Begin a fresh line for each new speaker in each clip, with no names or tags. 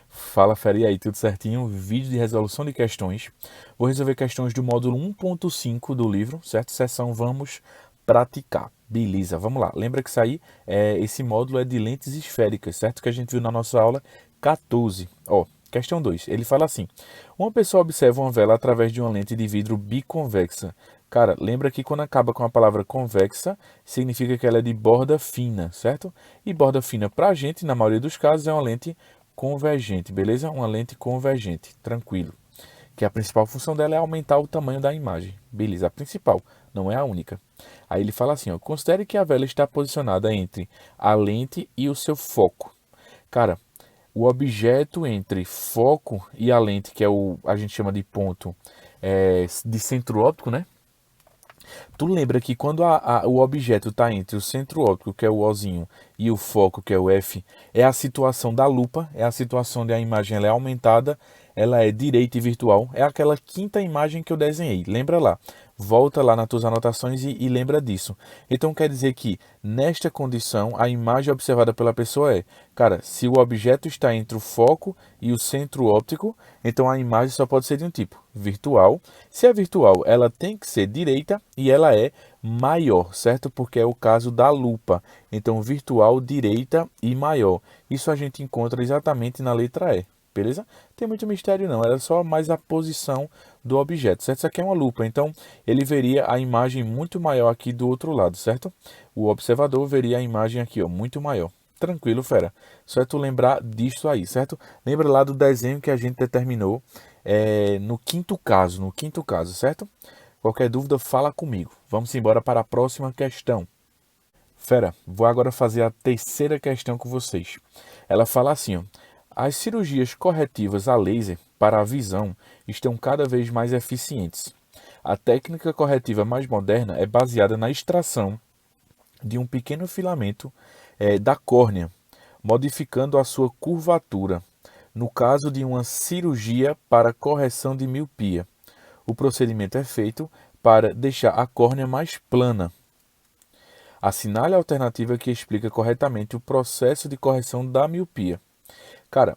Fala, fera, e aí, tudo certinho? Vídeo de resolução de questões. Vou resolver questões do módulo 1.5 do livro, certo? Seção Vamos Praticar. Beleza, vamos lá. Lembra que isso aí, esse módulo é de lentes esféricas, certo? Que a gente viu na nossa aula 14. Ó, questão 2. Ele fala assim: uma pessoa observa uma vela através de uma lente de vidro biconvexa. Cara, lembra que quando acaba com a palavra convexa, significa que ela é de borda fina, certo? E borda fina pra gente, na maioria dos casos, é uma lente convergente, beleza? Uma lente convergente, tranquilo. Que a principal função dela é aumentar o tamanho da imagem. Beleza, a principal, não é a única. Aí ele fala assim, ó, considere que a vela está posicionada entre a lente e o seu foco. Cara, o objeto entre foco e a lente, que é a gente chama de ponto de centro óptico, né? Tu lembra que quando o objeto está entre o centro óptico, que é o Ozinho, e o foco, que é o F, é a situação da lupa, é a situação onde a imagem ela é aumentada, ela é direita e virtual, é aquela quinta imagem que eu desenhei. Lembra lá, volta lá nas tuas anotações e lembra disso. Então quer dizer que nesta condição a imagem observada pela pessoa é, cara, se o objeto está entre o foco e o centro óptico, então a imagem só pode ser de um tipo virtual. Se é virtual, ela tem que ser direita e ela é maior, certo? Porque é o caso da lupa. Então virtual, direita e maior. Isso a gente encontra exatamente na letra E. Beleza? Tem muito mistério não, era só mais a posição do objeto, certo? Isso aqui é uma lupa, então ele veria a imagem muito maior aqui do outro lado, certo? O observador veria a imagem aqui, ó, muito maior. Tranquilo, fera. Só é tu lembrar disso aí, certo? Lembra lá do desenho que a gente determinou no quinto caso, certo? Qualquer dúvida, fala comigo. Vamos embora para a próxima questão. Fera, vou agora fazer a terceira questão com vocês. Ela fala assim, ó, as cirurgias corretivas a laser para a visão estão cada vez mais eficientes. A técnica corretiva mais moderna é baseada na extração de um pequeno filamento da córnea, modificando a sua curvatura, no caso de uma cirurgia para correção de miopia. O procedimento é feito para deixar a córnea mais plana. Assinale a alternativa que explica corretamente o processo de correção da miopia. Cara,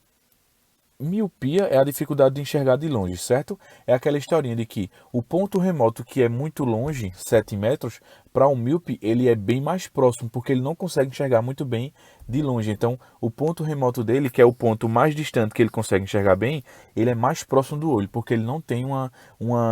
miopia é a dificuldade de enxergar de longe, certo? É aquela historinha de que o ponto remoto que é muito longe, 7 metros, para um míope ele é bem mais próximo, porque ele não consegue enxergar muito bem de longe. Então, o ponto remoto dele, que é o ponto mais distante que ele consegue enxergar bem, ele é mais próximo do olho, porque ele não tem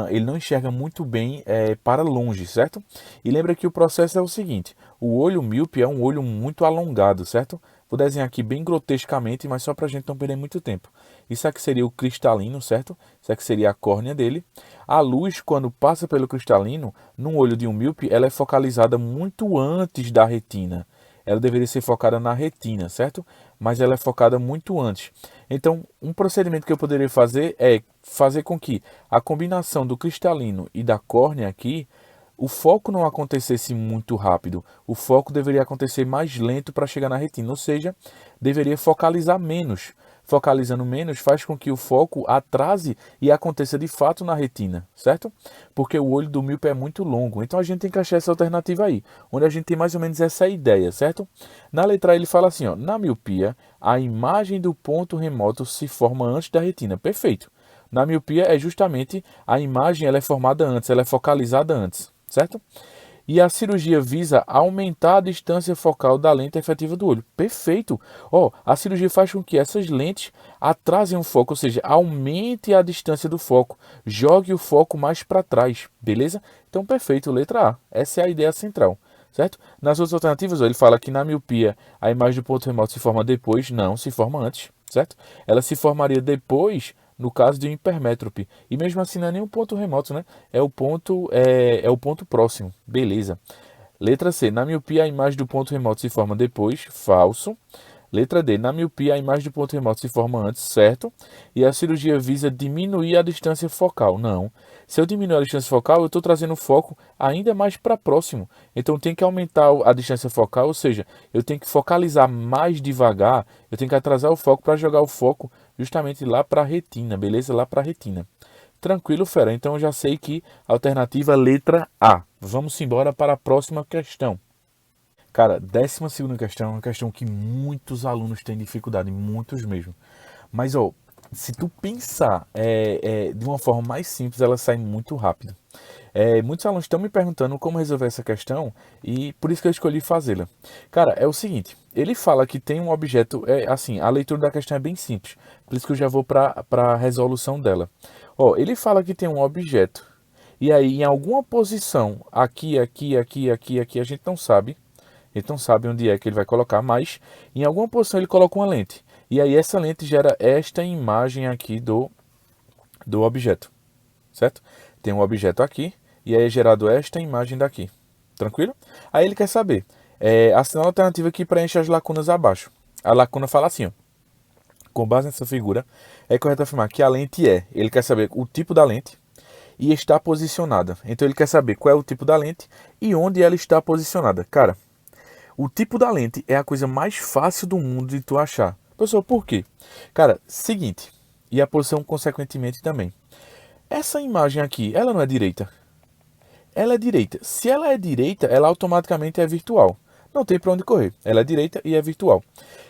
ele não enxerga muito bem para longe, certo? E lembra que o processo é o seguinte, o olho míope é um olho muito alongado, certo? Vou desenhar aqui bem grotescamente, mas só para a gente não perder muito tempo. Isso aqui seria o cristalino, certo? Isso aqui seria a córnea dele. A luz, quando passa pelo cristalino, no olho de um míope, ela é focalizada muito antes da retina. Ela deveria ser focada na retina, certo? Mas ela é focada muito antes. Então, um procedimento que eu poderia fazer é fazer com que a combinação do cristalino e da córnea aqui, o foco não acontecesse muito rápido. O foco deveria acontecer mais lento para chegar na retina, ou seja, deveria focalizar menos. Focalizando menos faz com que o foco atrase e aconteça de fato na retina, certo? Porque o olho do míope é muito longo. Então a gente tem que achar essa alternativa aí, onde a gente tem mais ou menos essa ideia, certo? Na letra A ele fala assim, ó, na miopia, a imagem do ponto remoto se forma antes da retina. Perfeito. Na miopia é justamente a imagem, ela é formada antes, ela é focalizada antes, certo? E a cirurgia visa aumentar a distância focal da lente efetiva do olho. Perfeito! Ó, a cirurgia faz com que essas lentes atrasem o foco, ou seja, aumente a distância do foco, jogue o foco mais para trás, beleza? Então, perfeito, letra A. Essa é a ideia central, certo? Nas outras alternativas, ó, ele fala que na miopia a imagem do ponto remoto se forma depois, não, se forma antes, certo? Ela se formaria depois no caso de um hipermétrope. E mesmo assim não é nem um ponto remoto, né? É o ponto próximo. Beleza. Letra C. Na miopia, a imagem do ponto remoto se forma depois. Falso. Letra D. Na miopia, a imagem do ponto remoto se forma antes. Certo. E a cirurgia visa diminuir a distância focal. Não. Se eu diminuir a distância focal, eu estou trazendo o foco ainda mais para próximo. Então tem que aumentar a distância focal, ou seja, eu tenho que focalizar mais devagar, eu tenho que atrasar o foco para jogar o foco justamente lá para a retina, beleza? Lá para a retina. Tranquilo, fera. Então eu já sei que a alternativa é letra A. Vamos embora para a próxima questão. Cara, 12ª questão é uma questão que muitos alunos têm dificuldade, muitos mesmo. Mas, ó, se tu pensar de uma forma mais simples, ela sai muito rápido. Muitos alunos estão me perguntando como resolver essa questão e por isso que eu escolhi fazê-la. Cara, é o seguinte, ele fala que tem um objeto, assim, a leitura da questão é bem simples, por isso que eu já vou para a resolução dela. Ó, ele fala que tem um objeto e aí em alguma posição, aqui, a gente não sabe onde é que ele vai colocar, mas em alguma posição ele coloca uma lente. E aí essa lente gera esta imagem aqui do objeto, certo? Tem um objeto aqui e aí é gerado esta imagem daqui. Tranquilo? Aí ele quer saber, assinala a alternativa que preenche as lacunas abaixo. A lacuna fala assim, ó, com base nessa figura, é correto afirmar que a lente ele quer saber o tipo da lente e está posicionada. Então ele quer saber qual é o tipo da lente e onde ela está posicionada. Cara, o tipo da lente é a coisa mais fácil do mundo de tu achar. Pessoal, por quê? Cara, seguinte, e a posição consequentemente também. Essa imagem aqui, ela não é direita. Ela é direita. Se ela é direita, ela automaticamente é virtual. Não tem para onde correr. Ela é direita e é virtual.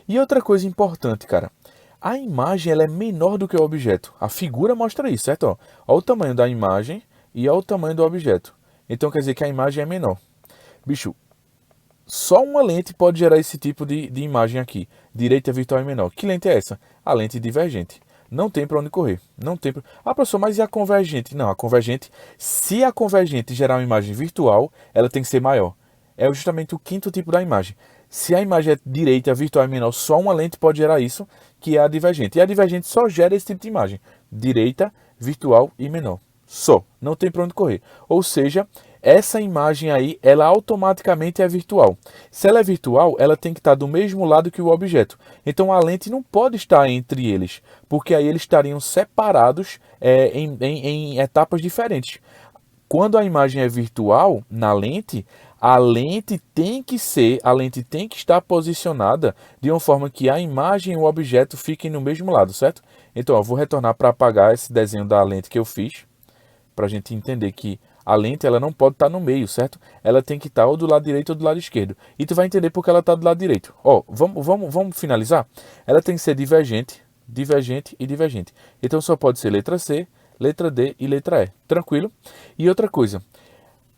E outra coisa importante, cara. A imagem ela é menor do que o objeto. A figura mostra isso, certo? Ó, olha o tamanho da imagem e olha o tamanho do objeto. Então quer dizer que a imagem é menor. Bicho, só uma lente pode gerar esse tipo de imagem aqui. Direita virtual e menor. Que lente é essa? A lente divergente. Não tem para onde correr. Não tem pra... Ah, professor, mas e a convergente? Não, a convergente, se a convergente gerar uma imagem virtual, ela tem que ser maior. É justamente o quinto tipo da imagem. Se a imagem é direita, virtual e menor, só uma lente pode gerar isso, que é a divergente. E a divergente só gera esse tipo de imagem. Direita, virtual e menor. Só. Não tem para onde correr. Ou seja, essa imagem aí, ela automaticamente é virtual. Se ela é virtual, ela tem que estar do mesmo lado que o objeto. Então a lente não pode estar entre eles, porque aí eles estariam separados em etapas diferentes. Quando a imagem é virtual, na lente, a lente tem que estar posicionada de uma forma que a imagem e o objeto fiquem no mesmo lado, certo? Então, eu vou retornar para apagar esse desenho da lente que eu fiz, para a gente entender que a lente ela não pode estar no meio, certo? Ela tem que estar ou do lado direito ou do lado esquerdo. E tu vai entender porque ela está do lado direito. Ó, vamos finalizar? Ela tem que ser divergente, divergente e divergente. Então só pode ser letra C, letra D e letra E. Tranquilo? E outra coisa,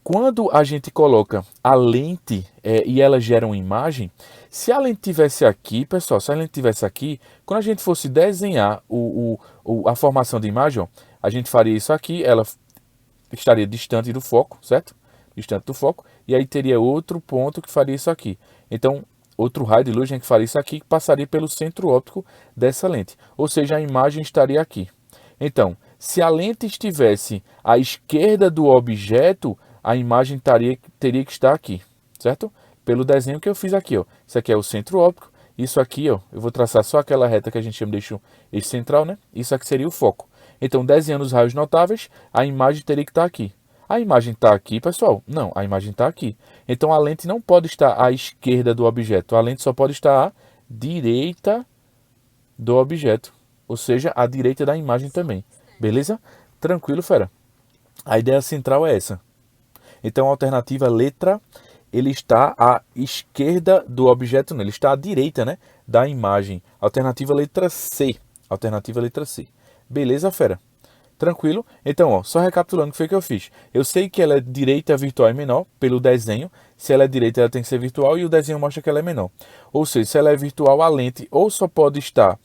quando a gente coloca a lente e ela gera uma imagem, se a lente tivesse aqui, pessoal, se a lente tivesse aqui, quando a gente fosse desenhar a formação de imagem, ó, a gente faria isso aqui, ela estaria distante do foco, certo? Distante do foco, e aí teria outro ponto que faria isso aqui. Então, outro raio de luz que faria isso aqui, que passaria pelo centro óptico dessa lente. Ou seja, a imagem estaria aqui. Então, se a lente estivesse à esquerda do objeto, a imagem teria que estar aqui, certo? Pelo desenho que eu fiz aqui, ó. Isso aqui é o centro óptico. Isso aqui, ó, eu vou traçar só aquela reta que a gente chama de eixo central, né? Isso aqui seria o foco. Então, desenhando os raios notáveis, a imagem teria que estar aqui. A imagem está aqui, pessoal? Não, a imagem está aqui. Então, a lente não pode estar à esquerda do objeto. A lente só pode estar à direita do objeto. Ou seja, à direita da imagem também. Beleza? Tranquilo, fera? A ideia central é essa. Então, a alternativa letra, ele está à esquerda do objeto, não, ele está à direita, né, da imagem. Alternativa letra C. Alternativa letra C. Beleza, fera? Tranquilo? Então, ó, só recapitulando o que foi que eu fiz. Eu sei que ela é direita, virtual e menor, pelo desenho. Se ela é direita, ela tem que ser virtual e o desenho mostra que ela é menor. Ou seja, se ela é virtual, a lente ou só pode estar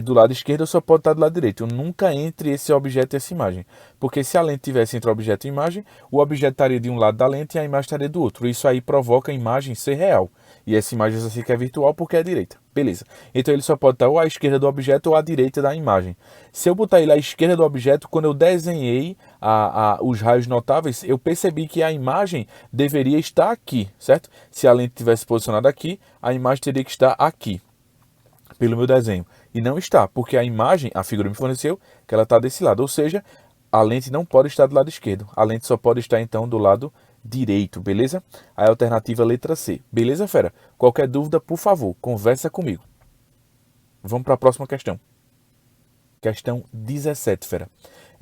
do lado esquerdo ou só pode estar do lado direito. Nunca entre esse objeto e essa imagem. Porque se a lente tivesse entre o objeto e a imagem, o objeto estaria de um lado da lente e a imagem estaria do outro. Isso aí provoca a imagem ser real. E essa imagem assim que é virtual porque é direita. Beleza. Então ele só pode estar ou à esquerda do objeto ou à direita da imagem. Se eu botar ele à esquerda do objeto, quando eu desenhei os raios notáveis, eu percebi que a imagem deveria estar aqui, certo? Se a lente tivesse posicionada aqui, a imagem teria que estar aqui, pelo meu desenho. E não está, porque a imagem, a figura me forneceu que ela está desse lado. Ou seja, a lente não pode estar do lado esquerdo. A lente só pode estar, então, do lado direito, beleza? A alternativa letra C. Beleza, fera? Qualquer dúvida, por favor, conversa comigo. Vamos para a próxima questão. Questão 17, fera.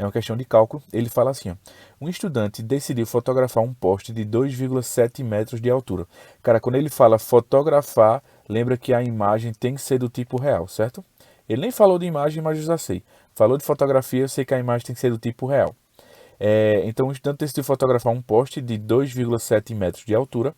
é uma questão de cálculo. Ele fala assim, ó, um estudante decidiu fotografar um poste de 2,7 metros de altura. Cara, quando ele fala fotografar, lembra que a imagem tem que ser do tipo real, certo? Ele nem falou de imagem, mas eu já sei. Falou de fotografia, eu sei que a imagem tem que ser do tipo real. Então o estudante decidiu fotografar um poste de 2,7 metros de altura.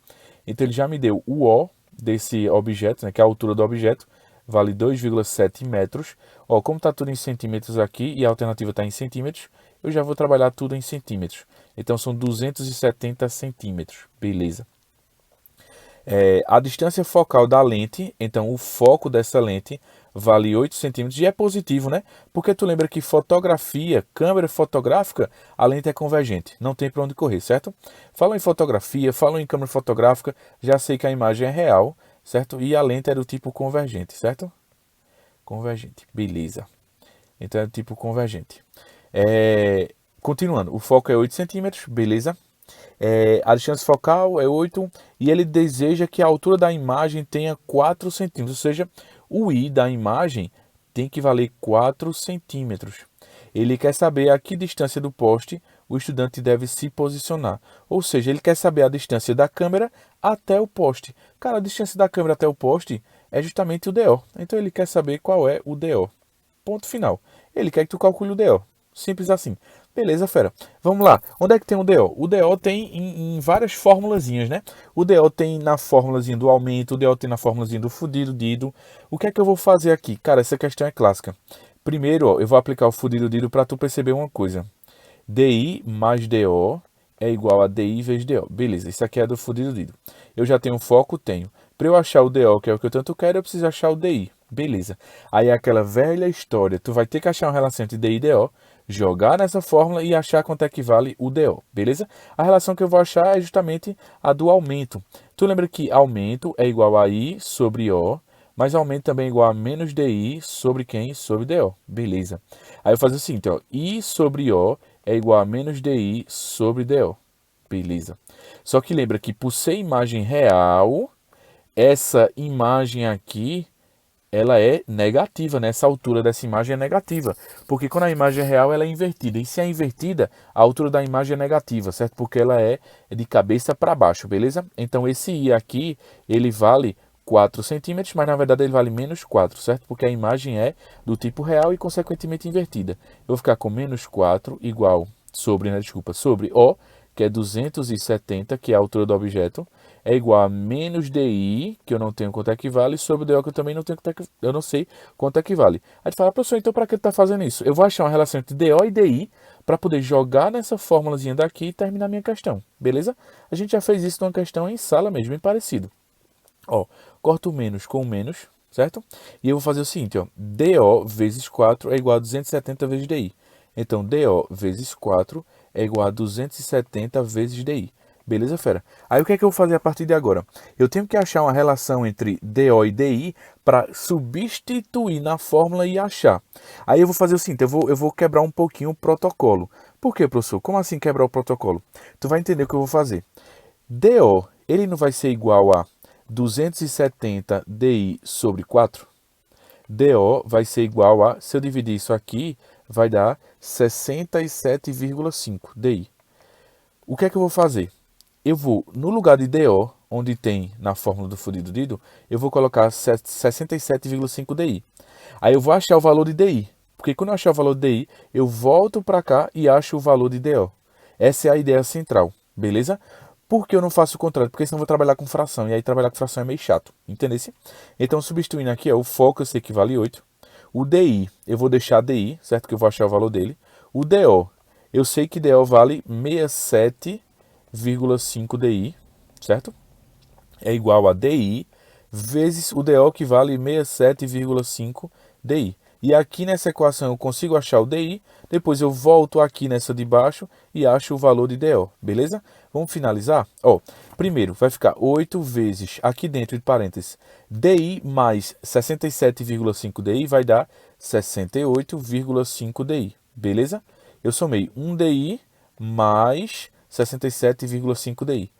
Então ele já me deu o O desse objeto, né, que é a altura do objeto, vale 2,7 metros. Ó, como está tudo em centímetros aqui e a alternativa está em centímetros, eu já vou trabalhar tudo em centímetros. Então são 270 centímetros, beleza. A distância focal da lente, então o foco dessa lente vale 8 centímetros e é positivo, né? Porque tu lembra que fotografia, câmera fotográfica, a lente é convergente, não tem para onde correr, certo? Falam em fotografia, falam em câmera fotográfica, já sei que a imagem é real, certo? E a lente é do tipo convergente, certo? Convergente, beleza. Então é do tipo convergente. Continuando, o foco é 8 centímetros, beleza? A distância focal é 8 e ele deseja que a altura da imagem tenha 4 centímetros, ou seja, o I da imagem tem que valer 4 centímetros. Ele quer saber a que distância do poste o estudante deve se posicionar, ou seja, ele quer saber a distância da câmera até o poste. Cara, a distância da câmera até o poste é justamente o DO, então ele quer saber qual é o DO. Ponto final. Ele quer que tu calcule o DO. Simples assim. Beleza, fera. Vamos lá. Onde é que tem o DO? O DO tem em várias formulazinhas, né? O DO tem na formulazinha do aumento, o DO tem na formulazinha do fudido dido. O que é que eu vou fazer aqui? Cara, essa questão é clássica. Primeiro, ó, eu vou aplicar o fudido dido para tu perceber uma coisa. DI mais DO é igual a DI vezes DO. Beleza, isso aqui é do fudido dido. Eu já tenho foco? Tenho. Para eu achar o DO, que é o que eu tanto quero, eu preciso achar o DI. Beleza. Aí é aquela velha história. Tu vai ter que achar uma relação entre DI e DO, jogar nessa fórmula e achar quanto é que vale o DO. Beleza? A relação que eu vou achar é justamente a do aumento. Tu lembra que aumento é igual a I sobre O, mas aumento também é igual a menos DI sobre quem? Sobre DO. Beleza. Aí eu faço o seguinte, ó. I sobre O é igual a menos DI sobre DO. Beleza. Só que lembra que por ser imagem real, essa imagem aqui, ela é negativa, né? Essa altura dessa imagem é negativa, porque quando a imagem é real, ela é invertida, e se é invertida, a altura da imagem é negativa, certo? Porque ela é de cabeça para baixo, beleza? Então esse I aqui, ele vale 4 centímetros, mas na verdade ele vale menos 4, certo? Porque a imagem é do tipo real e consequentemente invertida. Eu vou ficar com menos 4 igual sobre, né? Desculpa, sobre O, que é 270, que é a altura do objeto, é igual a menos DI, que eu não tenho quanto é que vale, sobre o DO, que eu também não tenho quanto é que, eu não sei quanto é que vale. Aí tu fala, professor, então para que tu está fazendo isso? Eu vou achar uma relação entre DO e DI para poder jogar nessa fórmulazinha daqui e terminar minha questão, beleza? A gente já fez isso numa questão em sala mesmo, bem parecido. Ó, corto o menos com o menos, certo? E eu vou fazer o seguinte, ó, DO vezes 4 é igual a 270 vezes DI. Então, DO vezes 4 é igual a 270 vezes DI. Beleza, fera? Aí o que é que eu vou fazer a partir de agora? Eu tenho que achar uma relação entre DO e DI para substituir na fórmula e achar. Aí eu vou fazer o seguinte, eu vou quebrar um pouquinho o protocolo. Por quê, professor? Como assim quebrar o protocolo? Tu vai entender o que eu vou fazer. DO, ele não vai ser igual a 270 DI sobre 4? DO vai ser igual a, se eu dividir isso aqui, vai dar 67,5 DI. O que é que eu vou fazer? Eu vou, no lugar de DO, onde tem na fórmula do fudido dido, eu vou colocar 67,5 DI. Aí eu vou achar o valor de DI. Porque quando eu achar o valor de DI, eu volto para cá e acho o valor de DO. Essa é a ideia central, beleza? Por que eu não faço o contrário? Porque senão eu vou trabalhar com fração. E aí trabalhar com fração é meio chato. Entendeu? Então, substituindo aqui, ó, o foco eu sei que vale 8. O DI, eu vou deixar DI, certo? Que eu vou achar o valor dele. O DO, eu sei que DO vale 67,5 DI, certo? É igual a DI vezes o DO, que vale 67,5 DI. E aqui nessa equação eu consigo achar o DI, depois eu volto aqui nessa de baixo e acho o valor de DO, beleza? Vamos finalizar? Ó, primeiro vai ficar 8 vezes, aqui dentro de parênteses, DI mais 67,5 DI vai dar 68,5 DI, beleza? Eu somei 1 DI mais 67,5 DI,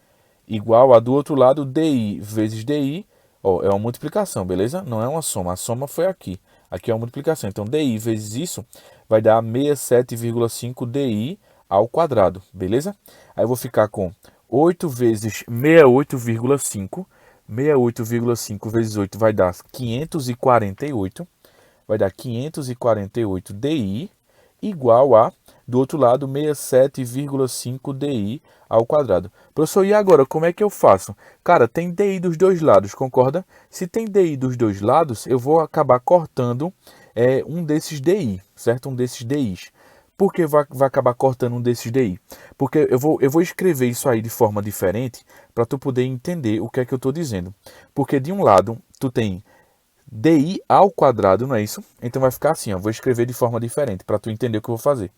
igual a do outro lado, DI vezes DI, ó, é uma multiplicação, beleza? Não é uma soma, a soma foi aqui. Aqui é uma multiplicação. Então, DI vezes isso vai dar 67,5 DI ao quadrado, beleza? Aí eu vou ficar com 8 vezes 68,5. 68,5 vezes 8 vai dar 548. Vai dar 548 DI igual a, do outro lado, 67,5 DI ao quadrado. Professor, e agora, como é que eu faço? Cara, tem DI dos dois lados, concorda? Se tem DI dos dois lados, eu vou acabar cortando um desses DI, certo? Um desses DIs. Por que vai acabar cortando um desses DI? Porque eu vou escrever isso aí de forma diferente para tu poder entender o que é que eu estou dizendo. Porque de um lado, tu tem DI ao quadrado, não é isso? Então vai ficar assim, ó, vou escrever de forma diferente para tu entender o que eu vou fazer.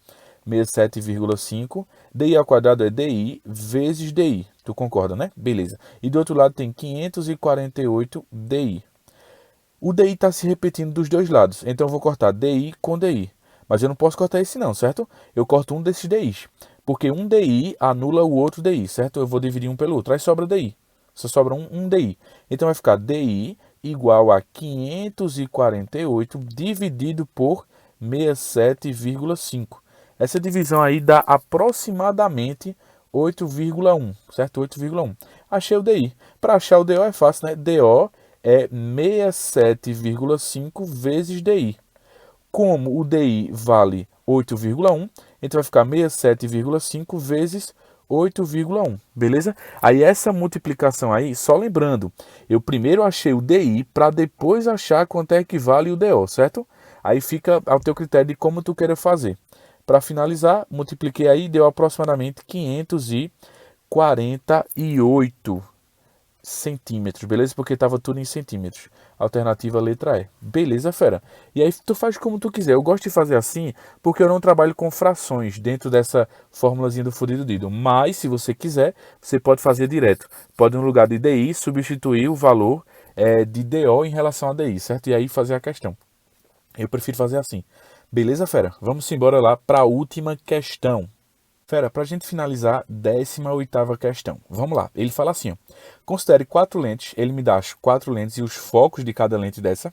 67,5, DI ao quadrado é DI vezes DI. Tu concorda, né? Beleza. E do outro lado tem 548 DI. O DI está se repetindo dos dois lados, então eu vou cortar DI com DI. Mas eu não posso cortar esse não, certo? Eu corto um desses DIs, porque um DI anula o outro DI, certo? Eu vou dividir um pelo outro, aí sobra DI. Só sobra um DI. Então vai ficar DI igual a 548 dividido por 67,5. Essa divisão aí dá aproximadamente 8,1, certo? 8,1. Achei o DI. Para achar o DO é fácil, né? DO é 67,5 vezes DI. Como o DI vale 8,1, então vai ficar 67,5 vezes 8,1, beleza? Aí essa multiplicação aí, só lembrando, eu primeiro achei o DI para depois achar quanto é que vale o DO, certo? Aí fica ao teu critério de como tu queira fazer. Para finalizar, multipliquei aí, deu aproximadamente 548 centímetros, beleza? Porque estava tudo em centímetros. Alternativa letra E. Beleza, fera? E aí tu faz como tu quiser. Eu gosto de fazer assim porque eu não trabalho com frações dentro dessa formulazinha do fudido dido. Mas, se você quiser, você pode fazer direto. Pode, no lugar de DI, substituir o valor de DO em relação a DI, certo? E aí fazer a questão. Eu prefiro fazer assim. Beleza, fera? Vamos embora lá para a última questão. Fera, para a gente finalizar, 18ª questão. Vamos lá. Ele fala assim, ó. Considere 4 lentes. Ele me dá as 4 lentes e os focos de cada lente dessa.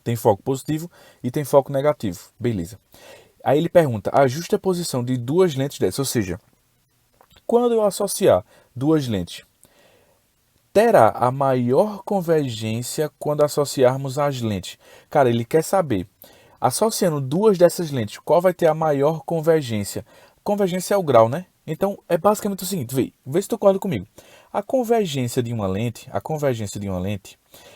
Tem foco positivo e tem foco negativo. Beleza. Aí ele pergunta, ajuste a posição de 2 lentes dessas. Ou seja, quando eu associar 2 lentes, terá a maior convergência quando associarmos as lentes. Cara, ele quer saber, associando 2 dessas lentes, qual vai ter a maior convergência? Convergência é o grau, né? Então, é basicamente o seguinte, vê se tu concorda comigo. A convergência de uma lente,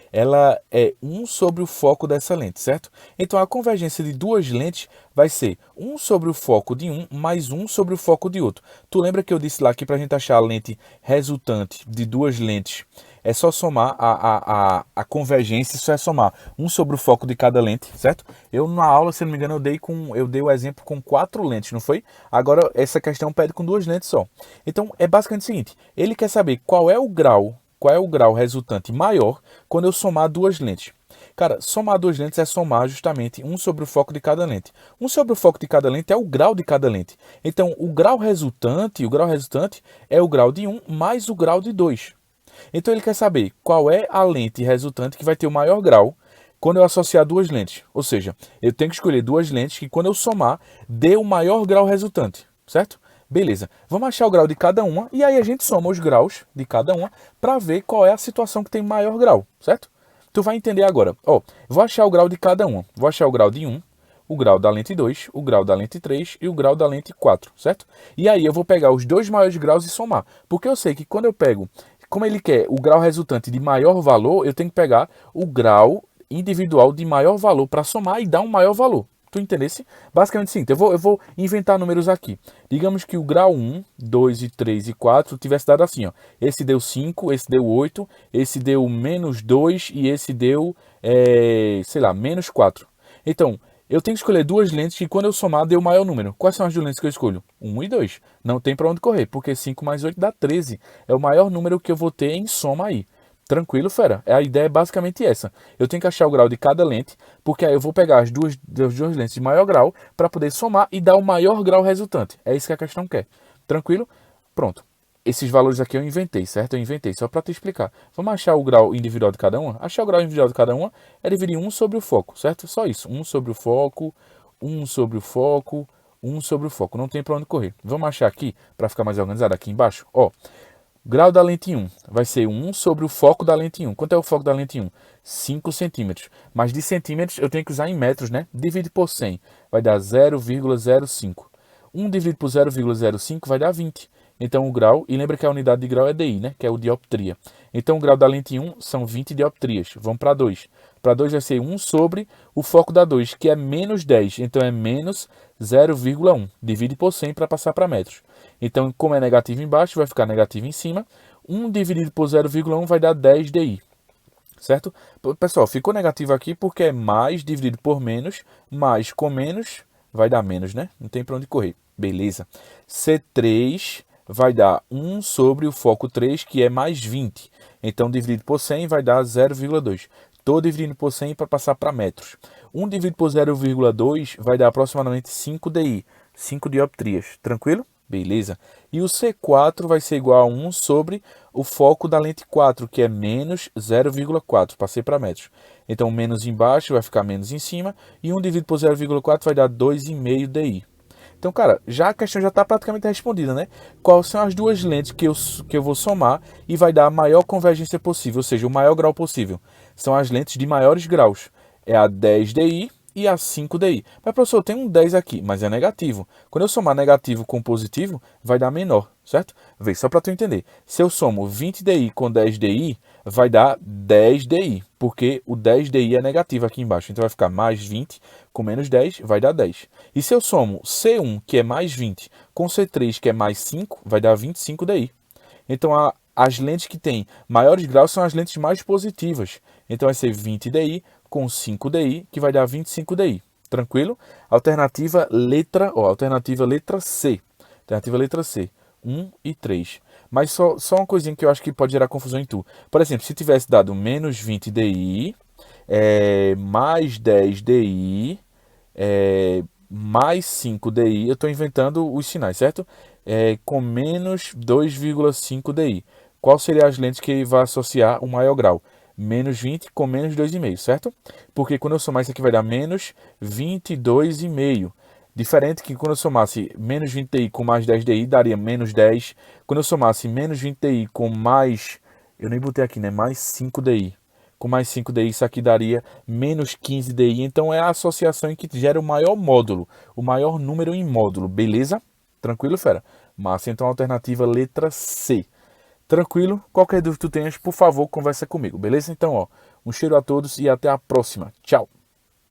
ela é 1 sobre o foco dessa lente, certo? Então, a convergência de 2 lentes vai ser 1 sobre o foco de um mais 1 sobre o foco de outro. Tu lembra que eu disse lá que para a gente achar a lente resultante de 2 lentes, é só somar a convergência, isso é somar 1 sobre o foco de cada lente, certo? Eu na aula, se não me engano, eu dei o exemplo com 4 lentes, não foi? Agora, essa questão pede com 2 lentes só. Então, é basicamente o seguinte, ele quer saber qual é o grau resultante maior quando eu somar 2 lentes. Cara, somar 2 lentes é somar justamente 1 sobre o foco de cada lente. 1 sobre o foco de cada lente é o grau de cada lente. Então, o grau resultante é o grau de 1 mais o grau de 2. Então, ele quer saber qual é a lente resultante que vai ter o maior grau quando eu associar 2 lentes. Ou seja, eu tenho que escolher 2 lentes que, quando eu somar, dê o maior grau resultante, certo? Beleza, vamos achar o grau de cada uma e aí a gente soma os graus de cada uma para ver qual é a situação que tem maior grau, certo? Tu vai entender agora. Ó, vou achar o grau de cada uma. Vou achar o grau de 1, o grau da lente 2, o grau da lente 3 e o grau da lente 4, certo? E aí eu vou pegar os 2 maiores graus e somar. Porque eu sei que quando eu pego, como ele quer o grau resultante de maior valor, eu tenho que pegar o grau individual de maior valor para somar e dar um maior valor. Tu entendesse? Basicamente sim, eu vou inventar números aqui. Digamos que o grau 1, 2, 3 e 4 tivesse dado assim, ó. Esse deu 5, esse deu 8, esse deu menos 2 e esse deu, sei lá, menos 4. Então, eu tenho que escolher 2 lentes que, quando eu somar, dê o maior número. Quais são as 2 lentes que eu escolho? 1 e 2. Não tem para onde correr, porque 5 mais 8 dá 13. É o maior número que eu vou ter em soma aí. Tranquilo, fera? A ideia é basicamente essa. Eu tenho que achar o grau de cada lente, porque aí eu vou pegar as duas lentes de maior grau para poder somar e dar o maior grau resultante. É isso que a questão quer. Tranquilo? Pronto. Esses valores aqui eu inventei, certo? Eu inventei só para te explicar. Vamos achar o grau individual de cada uma? Achar o grau individual de cada uma é dividir 1 sobre o foco, certo? Só isso. 1 sobre o foco, 1 sobre o foco, 1 sobre o foco. Não tem para onde correr. Vamos achar aqui, para ficar mais organizado aqui embaixo. Ó, grau da lente 1 vai ser 1 sobre o foco da lente 1. Quanto é o foco da lente 1? 5 centímetros. Mas de centímetros eu tenho que usar em metros, né? Divide por 100. Vai dar 0,05. 1 dividido por 0,05 vai dar 20. Então o grau, e lembra que a unidade de grau é DI, né? Que é o dioptria. Então o grau da lente 1 são 20 dioptrias. Vamos para 2. Para 2 vai ser 1 sobre o foco da 2, que é menos 10. Então é menos 0,1. Divide por 100 para passar para metros. Então, como é negativo embaixo, vai ficar negativo em cima. 1 dividido por 0,1 vai dar 10 DI. Certo? Pessoal, ficou negativo aqui porque é mais dividido por menos, mais com menos vai dar menos, né? Não tem para onde correr. Beleza. C3 vai dar 1 sobre o foco 3, que é mais 20. Então, dividido por 100 vai dar 0,2. Estou dividindo por 100 para passar para metros. 1 dividido por 0,2 vai dar aproximadamente 5 DI, 5 dioptrias. Tranquilo? Beleza. E o C4 vai ser igual a 1 sobre o foco da lente 4, que é menos 0,4. Passei para metros. Então, menos embaixo vai ficar menos em cima. E 1 dividido por 0,4 vai dar 2,5 DI. Então, cara, já a questão já está praticamente respondida, né? Quais são as duas lentes que eu vou somar e vai dar a maior convergência possível, ou seja, o maior grau possível? São as lentes de maiores graus. É a 10 DI e a 5 DI. Mas, professor, tem um 10 aqui, mas é negativo. Quando eu somar negativo com positivo, vai dar menor, certo? Vê, só para tu entender. Se eu somo 20 DI com 10 DI, vai dar 10 DI, porque o 10 DI é negativo aqui embaixo. Então vai ficar mais 20 com menos 10, vai dar 10. E se eu somo C1, que é mais 20, com C3, que é mais 5, vai dar 25 DI. Então as lentes que têm maiores graus são as lentes mais positivas. Então vai ser 20 DI com 5 DI, que vai dar 25 DI. Tranquilo? Alternativa letra C. Alternativa letra C. 1 e 3. Mas só uma coisinha que eu acho que pode gerar confusão em tu. Por exemplo, se tivesse dado menos 20 DI, mais 10 DI, mais 5 DI, eu estou inventando os sinais, certo? Com menos 2,5 DI. Qual seria as lentes que vai associar o maior grau? Menos 20 com menos 2,5, certo? Porque quando eu somar isso aqui vai dar menos 22,5. Diferente que quando eu somasse menos 20 DI com mais 10 DI, daria menos 10. Quando eu somasse menos 20 DI com mais... Eu nem botei aqui, né? Mais 5 DI. Com mais 5 DI, isso aqui daria menos 15 DI. Então, é a associação em que gera o maior módulo. O maior número em módulo. Beleza? Tranquilo, fera? Massa. Então, a alternativa letra C. Tranquilo? Qualquer dúvida que tu tenhas, por favor, conversa comigo. Beleza? Então, ó, um cheiro a todos e até a próxima. Tchau!